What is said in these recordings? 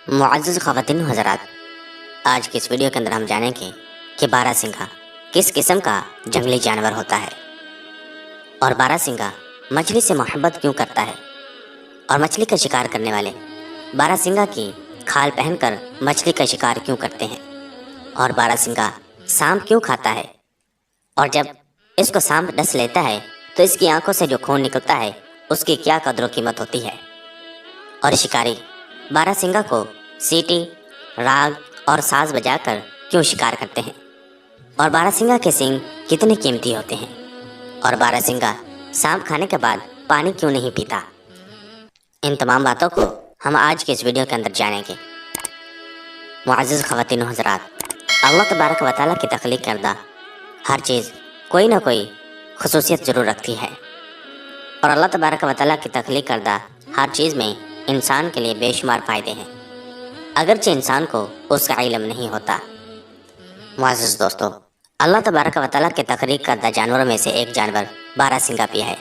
معزز خواتین و حضرات، آج کی اس ویڈیو کے اندر ہم جانیں گے کہ بارہ سنگھا کس قسم کا جنگلی جانور ہوتا ہے اور بارہ سنگھا مچھلی سے محبت کیوں کرتا ہے، اور مچھلی کا شکار کرنے والے بارہ سنگھا کی کھال پہن کر مچھلی کا شکار کیوں کرتے ہیں، اور بارہ سنگھا سانپ کیوں کھاتا ہے، اور جب اس کو سانپ ڈس لیتا ہے تو اس کی آنکھوں سے جو خون نکلتا ہے اس کی کیا قدر و قیمت ہوتی ہے، اور شکاری بارہ سنگھا کو سیٹی، راگ اور ساز بجا کر کیوں شکار کرتے ہیں، اور بارہ سنگھا کے سینگ کتنے قیمتی ہوتے ہیں، اور بارہ سنگھا سانپ کھانے کے بعد پانی کیوں نہیں پیتا۔ ان تمام باتوں کو ہم آج کے اس ویڈیو کے اندر جانیں گے۔ معزز خواتین و حضرات، اللہ تبارک و تعالیٰ کی تخلیق کردہ ہر چیز کوئی نہ کوئی خصوصیت ضرور رکھتی ہے، اور اللہ تبارک و تعالیٰ کی تخلیق کردہ ہر چیز میں انسان کے لیے بے شمار فائدے ہیں، اگرچہ انسان کو اس کا علم نہیں ہوتا۔ معزز دوستو، اللہ تبارک و تعالیٰ کے تخلیق کردہ جانوروں میں سے ایک جانور بارہ سنگھا بھی ہے،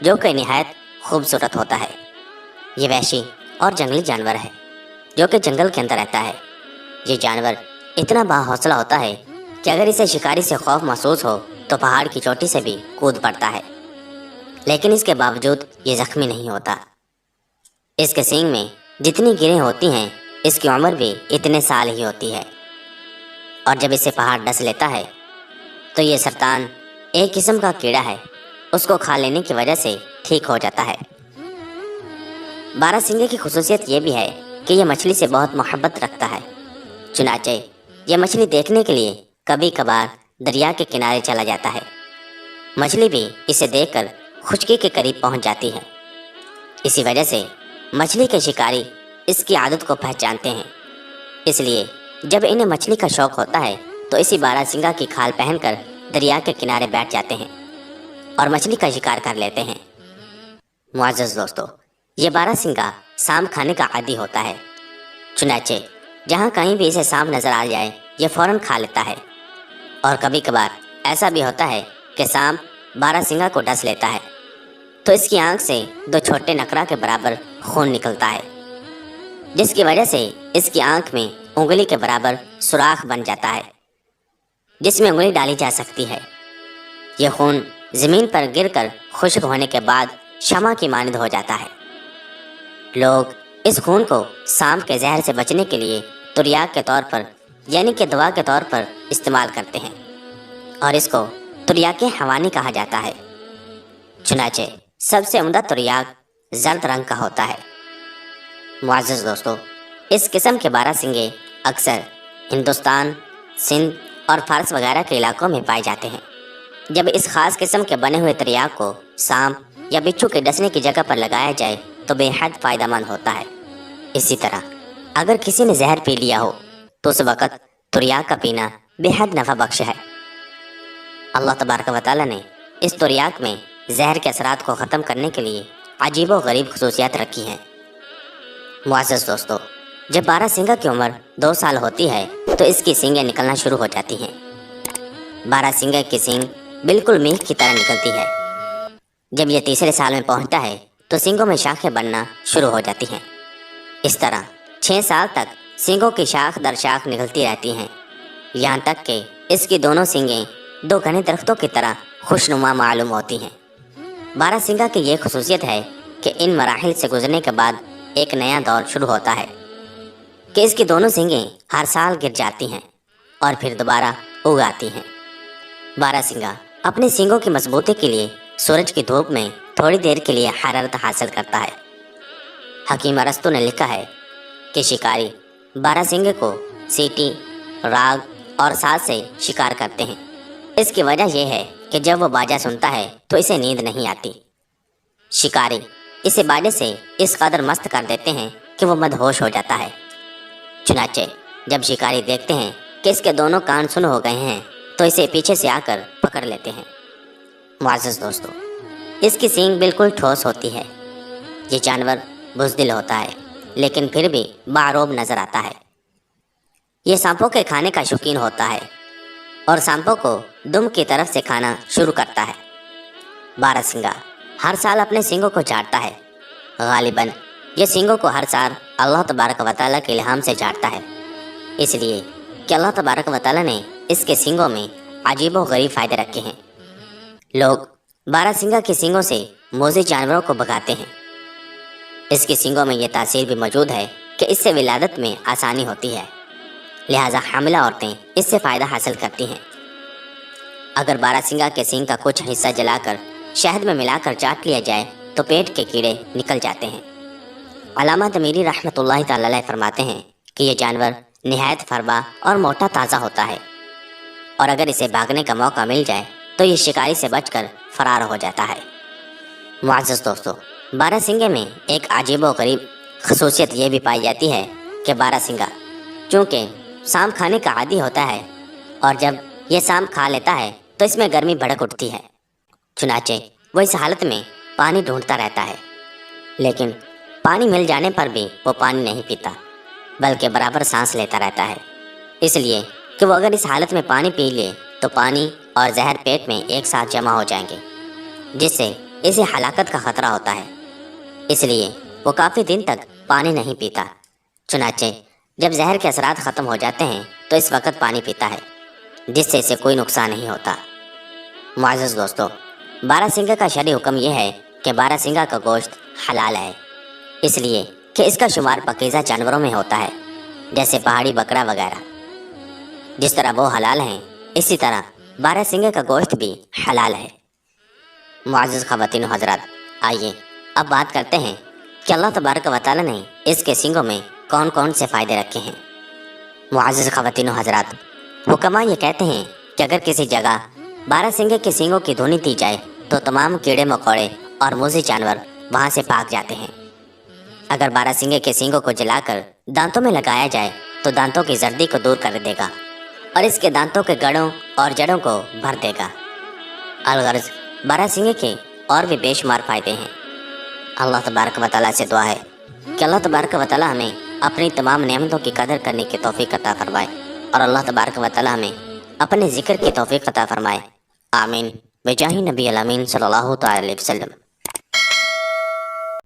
جو کہ نہایت خوبصورت ہوتا ہے۔ یہ وحشی اور جنگلی جانور ہے جو کہ جنگل کے اندر رہتا ہے۔ یہ جانور اتنا باحوصلہ ہوتا ہے کہ اگر اسے شکاری سے خوف محسوس ہو تو پہاڑ کی چوٹی سے بھی کود پڑتا ہے، لیکن اس کے باوجود یہ زخمی نہیں ہوتا۔ اس کے سینگ میں جتنی گریں ہوتی ہیں اس کی عمر بھی اتنے سال ہی ہوتی ہے، اور جب اسے پہاڑ ڈس لیتا ہے تو یہ سرطان ایک قسم کا کیڑا ہے، اس کو کھا لینے کی وجہ سے ٹھیک ہو جاتا ہے۔ بارہ سنگھے کی خصوصیت یہ بھی ہے کہ یہ مچھلی سے بہت محبت رکھتا ہے، چنانچہ یہ مچھلی دیکھنے کے لیے کبھی کبھار دریا کے کنارے چلا جاتا ہے۔ مچھلی بھی اسے دیکھ کر خشکی کے قریب پہنچ جاتی ہے، اسی وجہ سے مچھلی کے شکاری اس کی عادت کو پہچانتے ہیں، اس لیے جب انہیں مچھلی کا شوق ہوتا ہے تو اسی بارہ سنگھا کی کھال پہن کر دریا کے کنارے بیٹھ جاتے ہیں اور مچھلی کا شکار کر لیتے ہیں۔ معزز دوستو، یہ بارہ سنگھا سانپ کھانے کا عادی ہوتا ہے، چنانچہ جہاں کہیں بھی اسے سانپ نظر آ جائے یہ فوراً کھا لیتا ہے، اور کبھی کبھار ایسا بھی ہوتا ہے کہ سانپ بارہ سنگھا کو ڈس لیتا ہے تو اس کی آنکھ سے دو چھوٹے نکرا کے برابر خون نکلتا ہے، جس کی وجہ سے اس کی آنکھ میں انگلی کے برابر سوراخ بن جاتا ہے جس میں انگلی ڈالی جا سکتی ہے۔ یہ خون زمین پر گر کر خشک ہونے کے بعد شمع کی مانند ہو جاتا ہے۔ لوگ اس خون کو سانپ کے زہر سے بچنے کے لیے تریاک کے طور پر یعنی کہ دوا کے طور پر استعمال کرتے ہیں، اور اس کو تریاک حیوانی کہا جاتا ہے۔ چنانچہ سب سے عمدہ تریاک زرد رنگ کا ہوتا ہے۔ معزز دوستو، اس قسم کے بارہ سنگھے اکثر ہندوستان، سندھ اور فارس وغیرہ کے علاقوں میں پائے جاتے ہیں۔ جب اس خاص قسم کے بنے ہوئے تریاک کو سانپ یا بچھو کے ڈسنے کی جگہ پر لگایا جائے تو بے حد فائدہ مند ہوتا ہے۔ اسی طرح اگر کسی نے زہر پی لیا ہو تو اس وقت تریاک کا پینا بے حد نفع بخش ہے۔ اللہ تبارک و تعالیٰ نے اس تریاک میں زہر کے اثرات کو ختم کرنے کے لیے عجیب و غریب خصوصیات رکھی ہیں۔ معزز دوستو، جب بارہ سنگھا کی عمر 2 سال ہوتی ہے تو اس کی سینگیں نکلنا شروع ہو جاتی ہیں۔ بارہ سنگھا کی سینگ بالکل میخ کی طرح نکلتی ہے۔ جب یہ تیسرے سال میں پہنچتا ہے تو سینگوں میں شاخیں بننا شروع ہو جاتی ہیں۔ اس طرح 6 سال تک سینگوں کی شاخ در شاخ نکلتی رہتی ہیں، یہاں تک کہ اس کی دونوں سینگیں 2 گھنے درختوں کی طرح خوشنما معلوم ہوتی ہیں۔ بارہ سنگھا کی یہ خصوصیت ہے کہ ان مراحل سے گزرنے کے بعد ایک نیا دور شروع ہوتا ہے کہ اس کی دونوں سینگیں ہر سال گر جاتی ہیں اور پھر دوبارہ اگ آتی ہیں۔ بارہ سنگھا اپنی سینگوں کی مضبوطی کے لیے سورج کی دھوپ میں تھوڑی دیر کے لیے حرارت حاصل کرتا ہے۔ حکیم ارسطو نے لکھا ہے کہ شکاری بارہ سنگھے کو سیٹی، راگ اور ساز سے شکار کرتے ہیں۔ اس کی وجہ یہ ہے کہ جب وہ باجا سنتا ہے تو اسے نیند نہیں آتی۔ شکاری اسے باجے سے اس قدر مست کر دیتے ہیں کہ وہ مدہوش ہو جاتا ہے۔ چنانچہ جب شکاری دیکھتے ہیں کہ اس کے دونوں کان سن ہو گئے ہیں تو اسے پیچھے سے آ کر پکڑ لیتے ہیں۔ معزز دوستو، اس کی سینگ بالکل ٹھوس ہوتی ہے۔ یہ جانور بزدل ہوتا ہے لیکن پھر بھی باروب نظر آتا ہے۔ یہ سانپوں کے کھانے کا شوقین ہوتا ہے اور سانپوں کو دم کی طرف سے کھانا شروع کرتا ہے۔ بارہ سنگھا ہر سال اپنے سینگوں کو چاٹتا ہے، غالباً یہ سینگوں کو ہر سال اللہ تبارک و تعالیٰ کے الہام سے جاڑتا ہے، اس لیے کہ اللہ تبارک و تعالیٰ نے اس کے سینگوں میں عجیب و غریب فائدے رکھے ہیں۔ لوگ بارہ سنگھا کے سینگوں سے موذی جانوروں کو بھگاتے ہیں۔ اس کے سینگوں میں یہ تاثیر بھی موجود ہے کہ اس سے ولادت میں آسانی ہوتی ہے، لہٰذا حاملہ عورتیں اس سے فائدہ حاصل کرتی ہیں۔ اگر بارہ سنگھا کے سینگ کا کچھ حصہ جلا کر شہد میں ملا کر چاٹ لیا جائے تو پیٹ کے کیڑے نکل جاتے ہیں۔ علامہ تمیری رحمۃ اللہ تعالی علیہ فرماتے ہیں کہ یہ جانور نہایت فربا اور موٹا تازہ ہوتا ہے، اور اگر اسے بھاگنے کا موقع مل جائے تو یہ شکاری سے بچ کر فرار ہو جاتا ہے۔ معزز دوستو، بارہ سنگھے میں ایک عجیب و غریب خصوصیت یہ بھی پائی جاتی ہے کہ بارہ سنگھا چونکہ سام کھانے کا عادی ہوتا ہے، اور جب یہ سام کھا لیتا ہے تو اس میں گرمی بھڑک اٹھتی ہے، چنانچہ وہ اس حالت میں پانی ڈھونڈتا رہتا ہے، لیکن پانی مل جانے پر بھی وہ پانی نہیں پیتا بلکہ برابر سانس لیتا رہتا ہے، اس لیے کہ وہ اگر اس حالت میں پانی پی لے تو پانی اور زہر پیٹ میں ایک ساتھ جمع ہو جائیں گے، جس سے اسے ہلاکت کا خطرہ ہوتا ہے۔ اس لیے وہ کافی دن تک پانی نہیں پیتا، چنانچہ جب زہر کے اثرات ختم ہو جاتے ہیں تو اس وقت پانی پیتا ہے، جس سے اسے کوئی نقصان نہیں ہوتا۔ معزز دوستو، بارہ سنگھا کا شرعی حکم یہ ہے کہ بارہ سنگھا کا گوشت حلال ہے، اس لیے کہ اس کا شمار پاکیزہ جانوروں میں ہوتا ہے، جیسے پہاڑی بکرا وغیرہ۔ جس طرح وہ حلال ہیں، اسی طرح بارہ سنگھے کا گوشت بھی حلال ہے۔ معزز خواتین و حضرات، آئیے اب بات کرتے ہیں کہ اللہ تبارک و تعالیٰ نے اس کے سینگوں میں کون کون سے فائدے رکھے ہیں۔ معزز خواتین و حضرات، حکماء یہ کہتے ہیں کہ اگر کسی جگہ بارہ سنگھے کے سینگوں کی دھونی دی جائے تو تمام کیڑے مکوڑے اور موذی جانور وہاں سے بھاگ جاتے ہیں۔ اگر بارہ سنگھے کے سینگوں کو جلا کر دانتوں میں لگایا جائے تو دانتوں کی زردی کو دور کر دے گا اور اس کے دانتوں کے گڑوں اور جڑوں کو بھر دے گا۔ الغرض بارہ سنگھے کے اور بھی بے شمار فائدے ہیں۔ اللہ تبارک و تعالیٰ سے دعا ہے کہ اللہ تبارک و تعالیٰ ہمیں اپنی تمام نعمتوں کی قدر کرنے کی توفیق عطا فرمائے، اور اللہ تبارک و تعالیٰ ہمیں اپنے ذکر کی توفیق عطا فرمائے۔ آمین بجاہ نبی الامین صلی اللہ تعالی علیہ وسلم۔